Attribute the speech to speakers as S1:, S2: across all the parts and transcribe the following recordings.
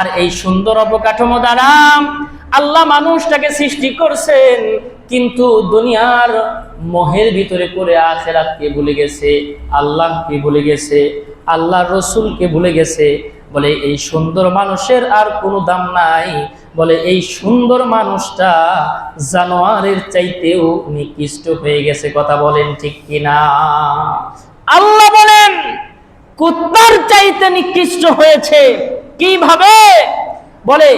S1: আর এই সুন্দর অবকাঠামো দ্বারা আল্লাহ মানুষটাকে সৃষ্টি করছেন, কিন্তু দুনিয়ার মোহের ভিতরে পড়ে আখিরাতকে ভুলে গেছে, আল্লাহকে ভুলে গেছে, আল্লাহর রাসূলকে ভুলে গেছে। বলে এই সুন্দর মানুষের আর কোনো দাম নাই। বলে এই সুন্দর মানুষটা জানোয়ারের চাইতেও নিকৃষ্ট হয়ে গেছে। কথা বলেন ঠিক কিনা? আল্লাহ বলেন কুত্তার চাইতে নিকৃষ্ট হয়েছে। কিভাবে? বলে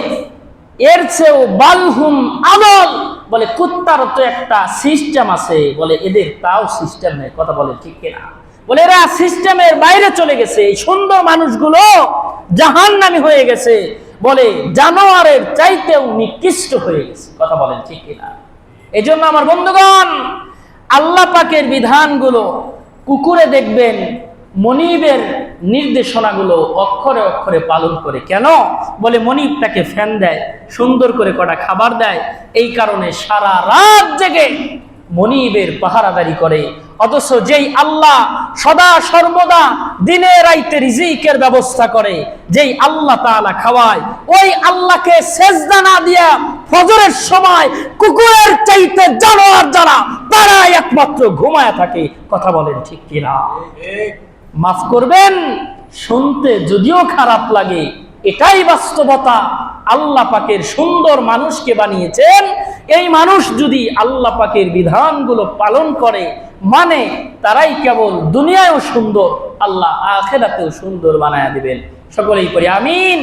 S1: এর চেয়েও বালহুম আমল। বলে কুত্তার তো একটা সিস্টেম আছে, বলে এদের তাও সিস্টেম নেই। কথা বলে ঠিক কিনা? বলে এরা সিস্টেমের বাইরে চলে গেছে। এই সুন্দর মানুষগুলো জাহান্নামী হয়ে গেছে। বলে জানোয়ারের চাইতেও নিকৃষ্ট হয়ে গেছে। কথা বলেন ঠিক কিনা? এই জন্য আমার বন্ধুগণ, আল্লাহ পাকের বিধানগুলো কুকুরে দেখবেন মনিবের নির্দেশনাগুলো অক্ষরে অক্ষরে পালন করে। কেন? বলে মনিবটাকে ফ্যান দেয়, সুন্দর করে কটা খাবার দেয়, এই কারণে সারা রাত জেগে মনিবের পাহারাদারি করে। অথচ যেই আল্লাহ সদা সর্বদা দিনে রাইতে রিজিকের ব্যবস্থা করে, যেই আল্লাহ তাআলা খাওয়ায়, ওই আল্লাহকে সেজদা না দিয়া ফজরের সময় কুকুরের চাইতে জানোয়ার যারা, তারাই একমাত্র ঘুমায় থাকে। কথা বলেন ঠিক কিনা? মাফ করবেন, শুনতে যদিও খারাপ লাগে, এটাই বাস্তবতা। আল্লাহ পাকের সুন্দর মানুষকে বানিয়েছেন। এই মানুষ যদি আল্লাহ পাকের বিধানগুলো পালন করে, মানে তারাই কেবল দুনিয়ায়ও সুন্দর, আল্লাহ আখিরাতেও সুন্দর বানায়া দিবেন। সকলেই পড়ি আমিন।